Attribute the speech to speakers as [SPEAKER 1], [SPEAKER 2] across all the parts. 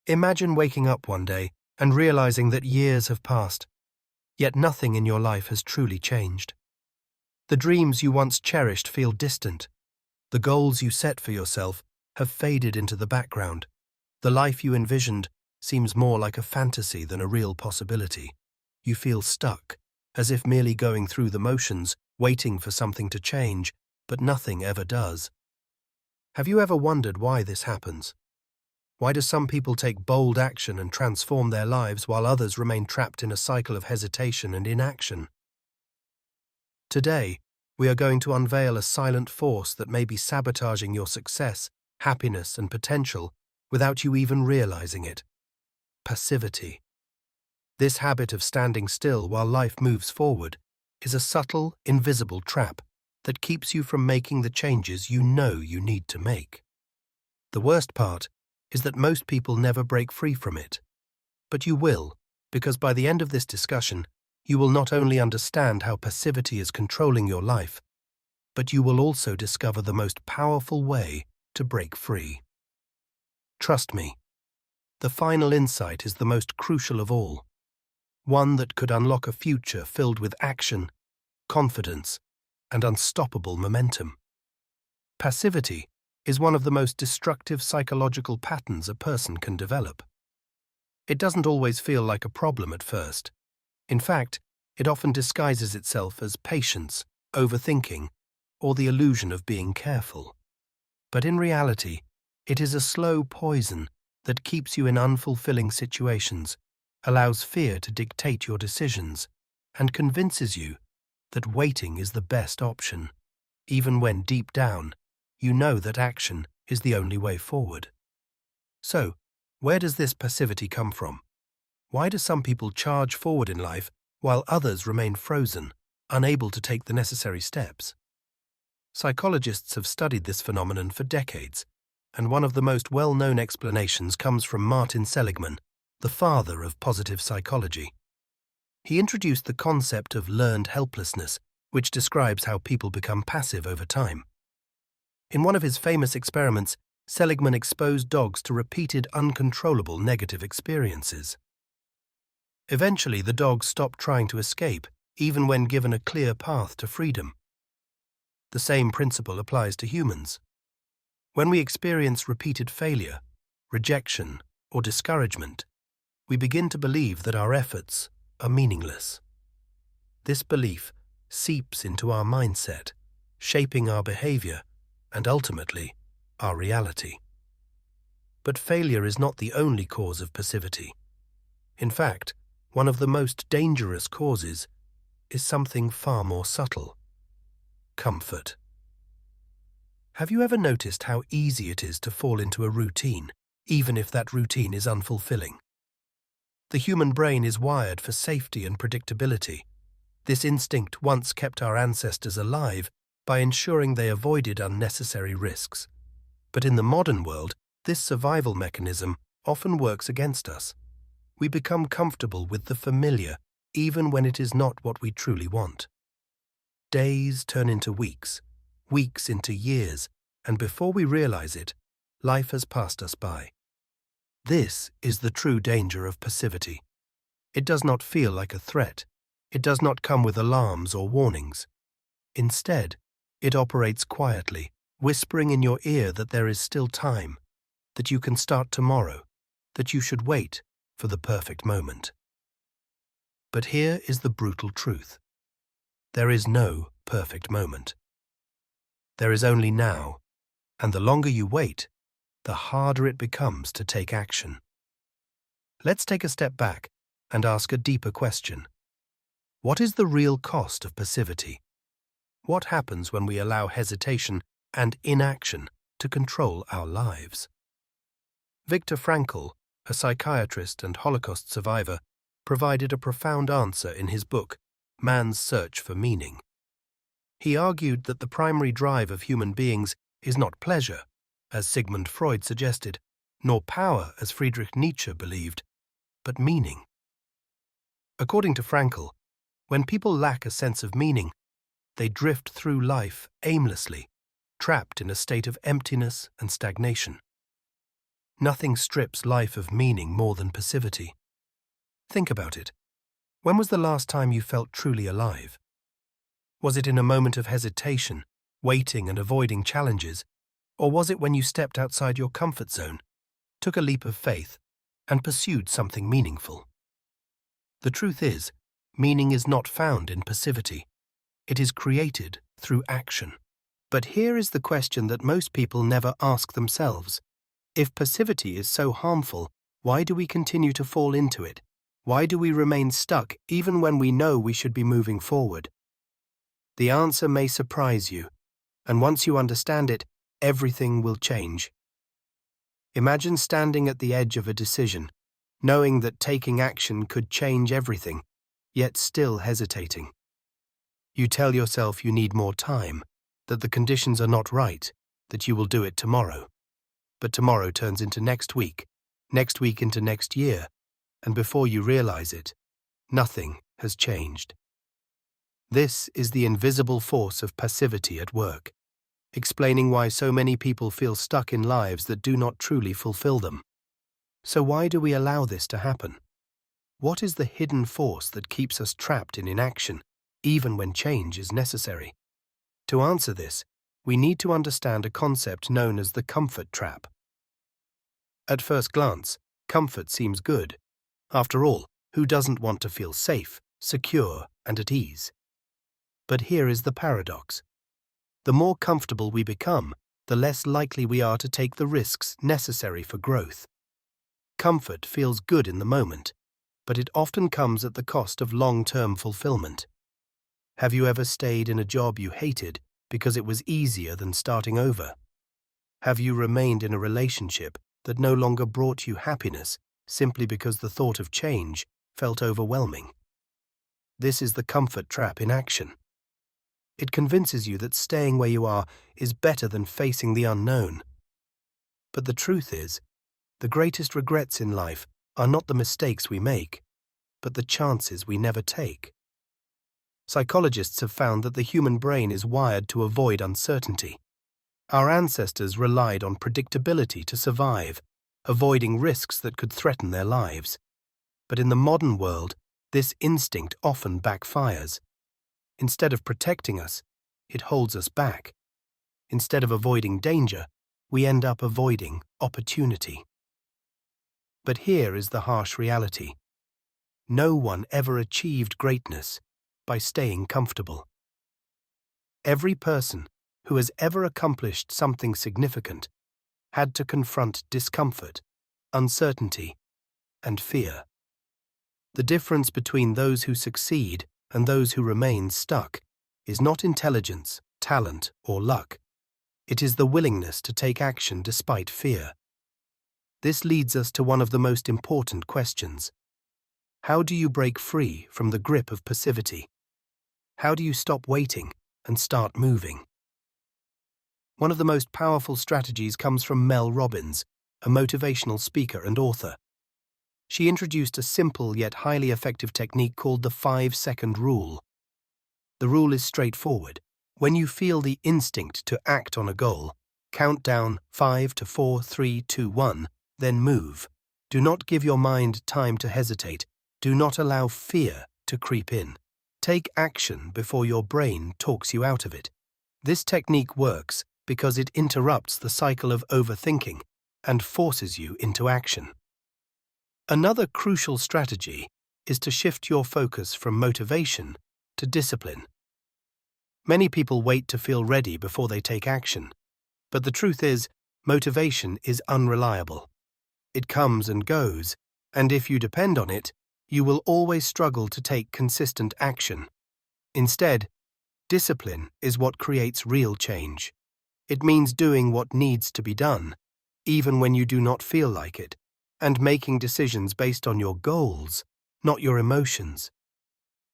[SPEAKER 1] Imagine waking up one day and realizing that years have passed, yet nothing in your life has truly changed. The dreams you once cherished feel distant. The goals you set for yourself have faded into the background. The life you envisioned seems more like a fantasy than a real possibility. You feel stuck, as if merely going through the motions, waiting for something to change, but nothing ever does. Have you ever wondered why this happens? Why do some people take bold action and transform their lives while others remain trapped in a cycle of hesitation and inaction? Today, we are going to unveil a silent force that may be sabotaging your success, happiness, and potential without you even realizing it. Passivity. This habit of standing still while life moves forward is a subtle, invisible trap that keeps you from making the changes you know you need to make. The worst part is that most people never break free from it. But you will, because by the end of this discussion, you will not only understand how passivity is controlling your life, but you will also discover the most powerful way to break free. Trust me, the final insight is the most crucial of all, one that could unlock a future filled with action, confidence, and unstoppable momentum. Passivity is one of the most destructive psychological patterns a person can develop. It doesn't always feel like a problem at first. In fact, it often disguises itself as patience, overthinking, or the illusion of being careful. But in reality, it is a slow poison that keeps you in unfulfilling situations, allows fear to dictate your decisions, and convinces you that waiting is the best option, even when deep down, you know that action is the only way forward. So, where does this passivity come from? Why do some people charge forward in life while others remain frozen, unable to take the necessary steps? Psychologists have studied this phenomenon for decades, and one of the most well-known explanations comes from Martin Seligman, the father of positive psychology. He introduced the concept of learned helplessness, which describes how people become passive over time. In one of his famous experiments, Seligman exposed dogs to repeated uncontrollable negative experiences. Eventually, the dogs stopped trying to escape, even when given a clear path to freedom. The same principle applies to humans. When we experience repeated failure, rejection, or discouragement, we begin to believe that our efforts are meaningless. This belief seeps into our mindset, shaping our behavior and ultimately our reality. But failure is not the only cause of passivity. In fact, one of the most dangerous causes is something far more subtle: comfort. Have you ever noticed how easy it is to fall into a routine, even if that routine is unfulfilling? The human brain is wired for safety and predictability. This instinct once kept our ancestors alive by ensuring they avoided unnecessary risks. But in the modern world, this survival mechanism often works against us. We become comfortable with the familiar, even when it is not what we truly want. Days turn into weeks, weeks into years, and before we realize it, life has passed us by. This is the true danger of passivity. It does not feel like a threat. It does not come with alarms or warnings. Instead, it operates quietly, whispering in your ear that there is still time, that you can start tomorrow, that you should wait for the perfect moment. But here is the brutal truth. There is no perfect moment. There is only now, and the longer you wait, the harder it becomes to take action. Let's take a step back and ask a deeper question. What is the real cost of passivity? What happens when we allow hesitation and inaction to control our lives? Viktor Frankl, a psychiatrist and Holocaust survivor, provided a profound answer in his book, Man's Search for Meaning. He argued that the primary drive of human beings is not pleasure, as Sigmund Freud suggested, nor power, as Friedrich Nietzsche believed, but meaning. According to Frankl, when people lack a sense of meaning, they drift through life aimlessly, trapped in a state of emptiness and stagnation. Nothing strips life of meaning more than passivity. Think about it. When was the last time you felt truly alive? Was it in a moment of hesitation, waiting and avoiding challenges? Or was it when you stepped outside your comfort zone, took a leap of faith, and pursued something meaningful? The truth is, meaning is not found in passivity. It is created through action. But here is the question that most people never ask themselves. If passivity is so harmful, why do we continue to fall into it? Why do we remain stuck even when we know we should be moving forward? The answer may surprise you, and once you understand it, everything will change. Imagine standing at the edge of a decision, knowing that taking action could change everything, yet still hesitating. You tell yourself you need more time, that the conditions are not right, that you will do it tomorrow. But tomorrow turns into next week into next year, and before you realize it, nothing has changed. This is the invisible force of passivity at work, explaining why so many people feel stuck in lives that do not truly fulfill them. So why do we allow this to happen? What is the hidden force that keeps us trapped in inaction, even when change is necessary? To answer this, we need to understand a concept known as the comfort trap. At first glance, comfort seems good. After all, who doesn't want to feel safe, secure, and at ease? But here is the paradox. The more comfortable we become, the less likely we are to take the risks necessary for growth. Comfort feels good in the moment, but it often comes at the cost of long-term fulfillment. Have you ever stayed in a job you hated because it was easier than starting over? Have you remained in a relationship that no longer brought you happiness simply because the thought of change felt overwhelming? This is the comfort trap in action. It convinces you that staying where you are is better than facing the unknown. But the truth is, the greatest regrets in life are not the mistakes we make, but the chances we never take. Psychologists have found that the human brain is wired to avoid uncertainty. Our ancestors relied on predictability to survive, avoiding risks that could threaten their lives. But in the modern world, this instinct often backfires. Instead of protecting us, it holds us back. Instead of avoiding danger, we end up avoiding opportunity. But here is the harsh reality. No one ever achieved greatness by staying comfortable. Every person who has ever accomplished something significant had to confront discomfort, uncertainty, and fear. The difference between those who succeed and those who remain stuck is not intelligence, talent, or luck. It is the willingness to take action despite fear. This leads us to one of the most important questions. How do you break free from the grip of passivity? How do you stop waiting and start moving? One of the most powerful strategies comes from Mel Robbins, a motivational speaker and author. She introduced a simple yet highly effective technique called the 5-second rule. The rule is straightforward. When you feel the instinct to act on a goal, count down 5 to 4, 3, 2, 1, then move. Do not give your mind time to hesitate. Do not allow fear to creep in. Take action before your brain talks you out of it. This technique works because it interrupts the cycle of overthinking and forces you into action. Another crucial strategy is to shift your focus from motivation to discipline. Many people wait to feel ready before they take action, but the truth is, motivation is unreliable. It comes and goes, and if you depend on it, you will always struggle to take consistent action. Instead, discipline is what creates real change. It means doing what needs to be done, even when you do not feel like it, and making decisions based on your goals, not your emotions.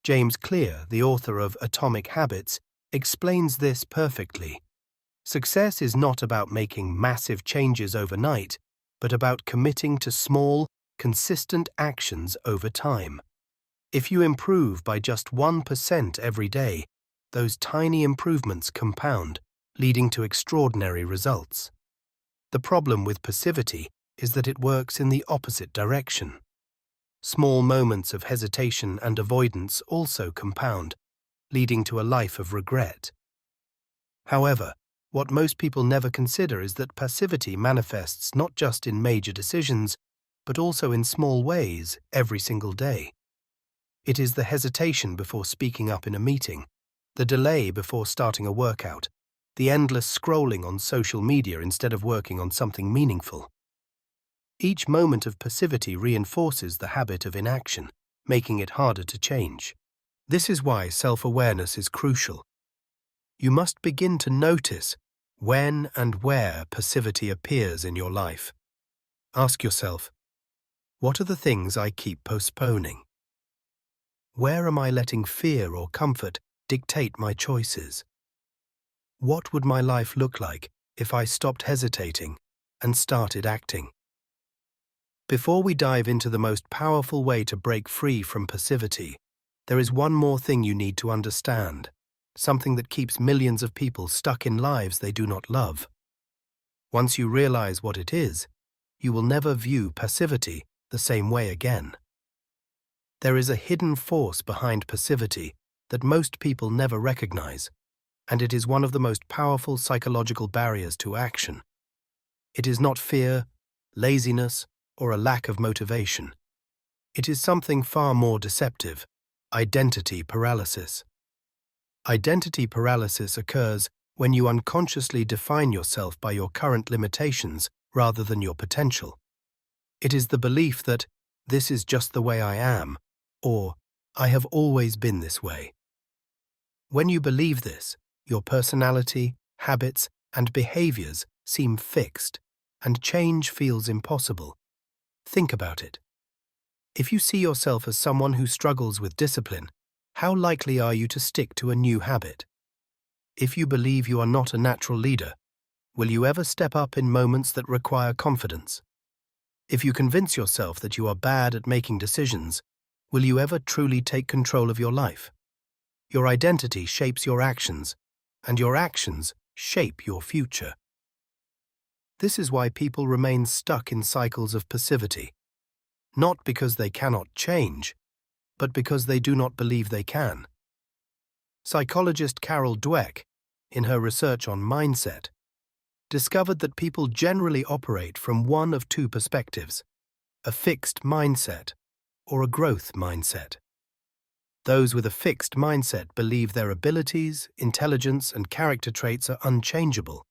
[SPEAKER 1] James Clear, the author of Atomic Habits, explains this perfectly. Success is not about making massive changes overnight, but about committing to small, consistent actions over time. If you improve by just 1% every day, those tiny improvements compound, leading to extraordinary results. The problem with passivity is that it works in the opposite direction. Small moments of hesitation and avoidance also compound, leading to a life of regret. However, what most people never consider is that passivity manifests not just in major decisions, but also in small ways every single day. It is the hesitation before speaking up in a meeting, the delay before starting a workout, the endless scrolling on social media instead of working on something meaningful. Each moment of passivity reinforces the habit of inaction, making it harder to change. This is why self-awareness is crucial. You must begin to notice when and where passivity appears in your life. Ask yourself, what are the things I keep postponing? Where am I letting fear or comfort dictate my choices? What would my life look like if I stopped hesitating and started acting? Before we dive into the most powerful way to break free from passivity, there is one more thing you need to understand, something that keeps millions of people stuck in lives they do not love. Once you realize what it is, you will never view passivity the same way again. There is a hidden force behind passivity that most people never recognize, and it is one of the most powerful psychological barriers to action. It is not fear, laziness, or a lack of motivation. It is something far more deceptive: identity paralysis. Identity paralysis occurs when you unconsciously define yourself by your current limitations rather than your potential. It is the belief that this is just the way I am, or I have always been this way. When you believe this, your personality, habits, and behaviors seem fixed, and change feels impossible. Think about it. If you see yourself as someone who struggles with discipline, how likely are you to stick to a new habit? If you believe you are not a natural leader, will you ever step up in moments that require confidence? If you convince yourself that you are bad at making decisions, will you ever truly take control of your life? Your identity shapes your actions, and your actions shape your future. This is why people remain stuck in cycles of passivity, not because they cannot change, but because they do not believe they can. Psychologist Carol Dweck, in her research on mindset, discovered that people generally operate from one of two perspectives: a fixed mindset or a growth mindset. Those with a fixed mindset believe their abilities, intelligence, and character traits are unchangeable.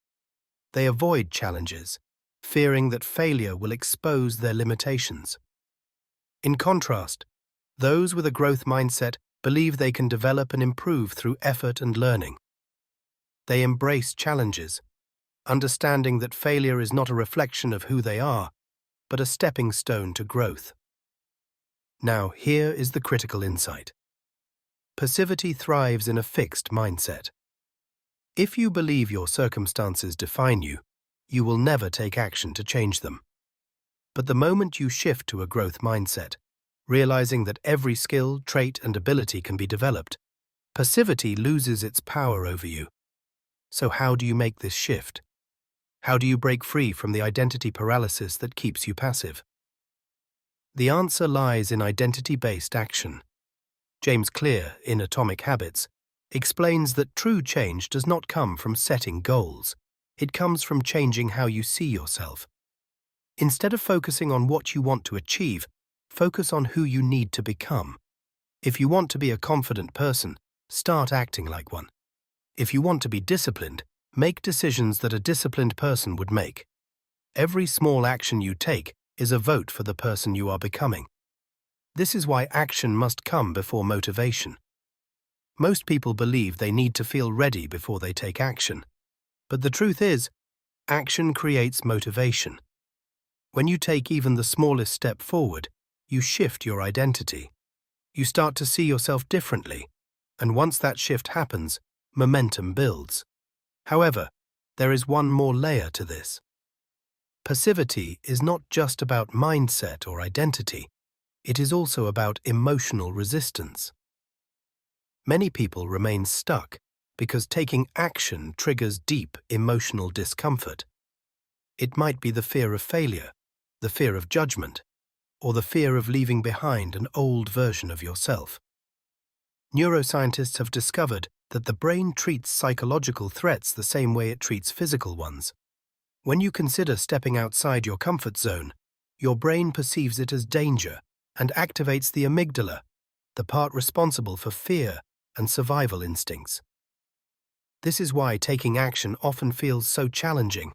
[SPEAKER 1] They avoid challenges, fearing that failure will expose their limitations. In contrast, those with a growth mindset believe they can develop and improve through effort and learning. They embrace challenges, understanding that failure is not a reflection of who they are, but a stepping stone to growth. Now, here is the critical insight. Passivity thrives in a fixed mindset. If you believe your circumstances define you, you will never take action to change them. But the moment you shift to a growth mindset, realizing that every skill, trait, and ability can be developed, passivity loses its power over you. So how do you make this shift? How do you break free from the identity paralysis that keeps you passive? The answer lies in identity-based action. James Clear, in Atomic Habits, explains that true change does not come from setting goals. It comes from changing how you see yourself. Instead of focusing on what you want to achieve, focus on who you need to become. If you want to be a confident person, start acting like one. If you want to be disciplined, make decisions that a disciplined person would make. Every small action you take is a vote for the person you are becoming. This is why action must come before motivation. Most people believe they need to feel ready before they take action. But the truth is, action creates motivation. When you take even the smallest step forward, you shift your identity. You start to see yourself differently, and once that shift happens, momentum builds. However, there is one more layer to this. Passivity is not just about mindset or identity. It is also about emotional resistance. Many people remain stuck because taking action triggers deep emotional discomfort. It might be the fear of failure, the fear of judgment, or the fear of leaving behind an old version of yourself. Neuroscientists have discovered that the brain treats psychological threats the same way it treats physical ones. When you consider stepping outside your comfort zone, your brain perceives it as danger and activates the amygdala, the part responsible for fear and survival instincts. This is why taking action often feels so challenging.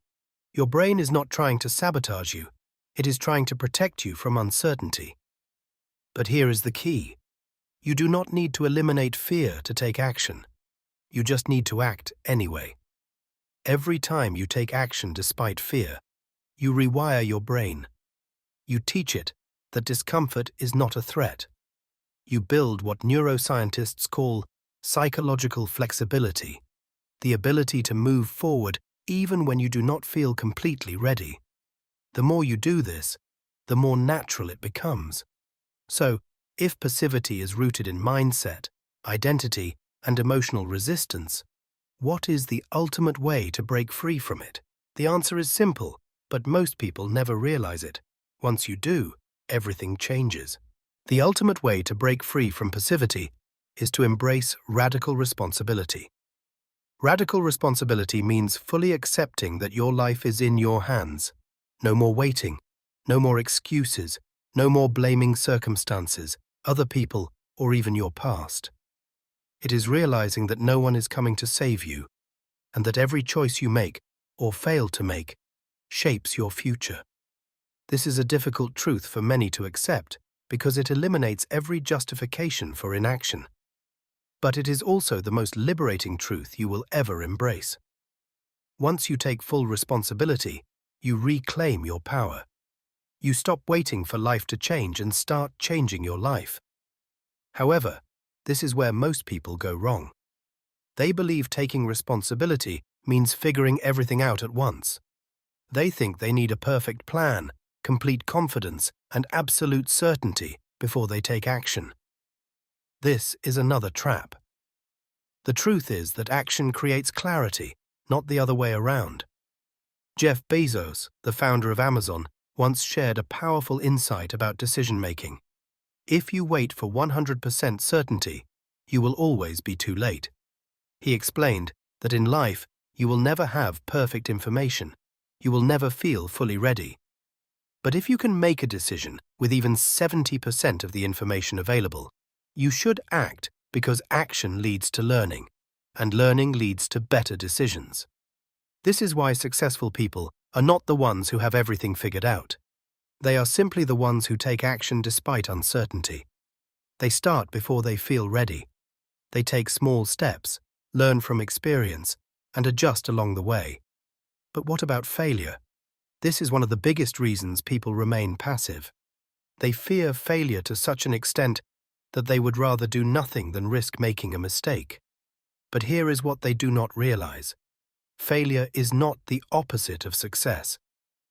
[SPEAKER 1] Your brain is not trying to sabotage you, it is trying to protect you from uncertainty. But here is the key. You do not need to eliminate fear to take action. You just need to act anyway. Every time you take action despite fear, you rewire your brain. You teach it that discomfort is not a threat. You build what neuroscientists call psychological flexibility, the ability to move forward even when you do not feel completely ready. The more you do this, the more natural it becomes. So, if passivity is rooted in mindset, identity, and emotional resistance, what is the ultimate way to break free from it? The answer is simple, but most people never realize it. Once you do, everything changes. The ultimate way to break free from passivity is to embrace radical responsibility. Radical responsibility means fully accepting that your life is in your hands. No more waiting, no more excuses, no more blaming circumstances, other people, or even your past. It is realizing that no one is coming to save you, and that every choice you make, or fail to make, shapes your future. This is a difficult truth for many to accept because it eliminates every justification for inaction. But it is also the most liberating truth you will ever embrace. Once you take full responsibility, you reclaim your power. You stop waiting for life to change and start changing your life. However, this is where most people go wrong. They believe taking responsibility means figuring everything out at once. They think they need a perfect plan, complete confidence, and absolute certainty before they take action. This is another trap. The truth is that action creates clarity, not the other way around. Jeff Bezos, the founder of Amazon, once shared a powerful insight about decision-making. If you wait for 100% certainty, you will always be too late. He explained that in life, you will never have perfect information. You will never feel fully ready. But if you can make a decision with even 70% of the information available, you should act because action leads to learning, and learning leads to better decisions. This is why successful people are not the ones who have everything figured out. They are simply the ones who take action despite uncertainty. They start before they feel ready. They take small steps, learn from experience, and adjust along the way. But what about failure? This is one of the biggest reasons people remain passive. They fear failure to such an extent that they would rather do nothing than risk making a mistake. But here is what they do not realize. Failure is not the opposite of success.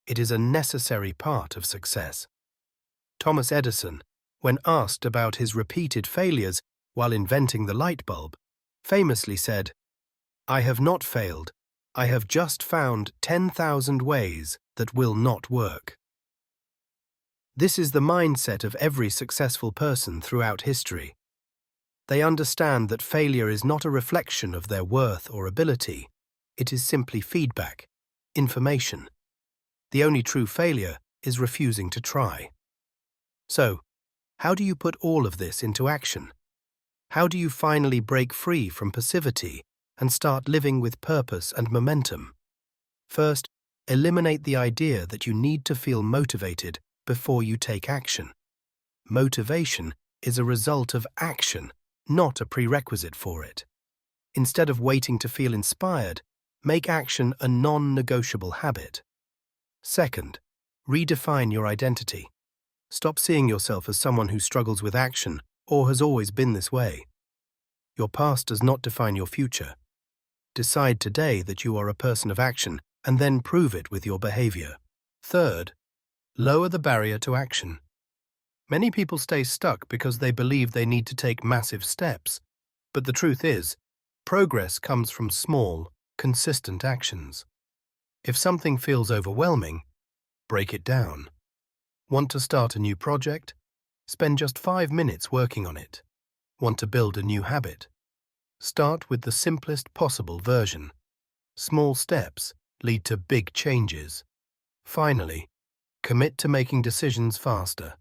[SPEAKER 1] It is a necessary part of success. Thomas Edison, when asked about his repeated failures while inventing the light bulb, famously said, "I have not failed. I have just found 10,000 ways that will not work." This is the mindset of every successful person throughout history. They understand that failure is not a reflection of their worth or ability. It is simply feedback, information. The only true failure is refusing to try. So, how do you put all of this into action? How do you finally break free from passivity and start living with purpose and momentum? First, eliminate the idea that you need to feel motivated before you take action. Motivation is a result of action, not a prerequisite for it. Instead of waiting to feel inspired, make action a non-negotiable habit. Second, redefine your identity. Stop seeing yourself as someone who struggles with action or has always been this way. Your past does not define your future. Decide today that you are a person of action and then prove it with your behavior. Third, lower the barrier to action. Many people stay stuck because they believe they need to take massive steps. But the truth is, progress comes from small, consistent actions. If something feels overwhelming, break it down. Want to start a new project? Spend just 5 minutes working on it. Want to build a new habit? Start with the simplest possible version. Small steps lead to big changes. Finally, commit to making decisions faster.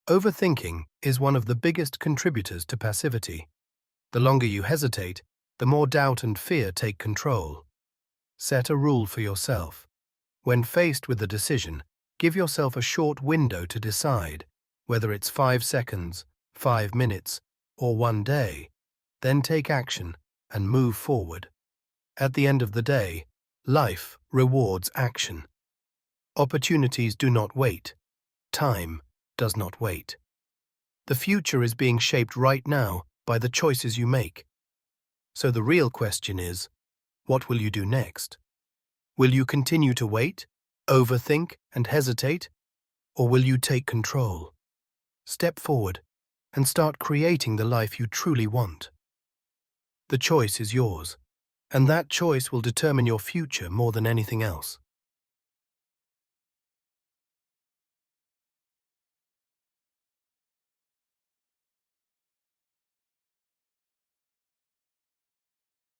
[SPEAKER 1] Overthinking is one of the biggest contributors to passivity. The longer you hesitate, the more doubt and fear take control. Set a rule for yourself. When faced with a decision, give yourself a short window to decide, whether it's 5 seconds, 5 minutes, or 1 day. Then take action and move forward. At the end of the day, life rewards action. Opportunities do not wait. Time does not wait. The future is being shaped right now by the choices you make. So the real question is, what will you do next? Will you continue to wait, overthink, and hesitate? Or will you take control? Step forward and start creating the life you truly want. The choice is yours, and that choice will determine your future more than anything else.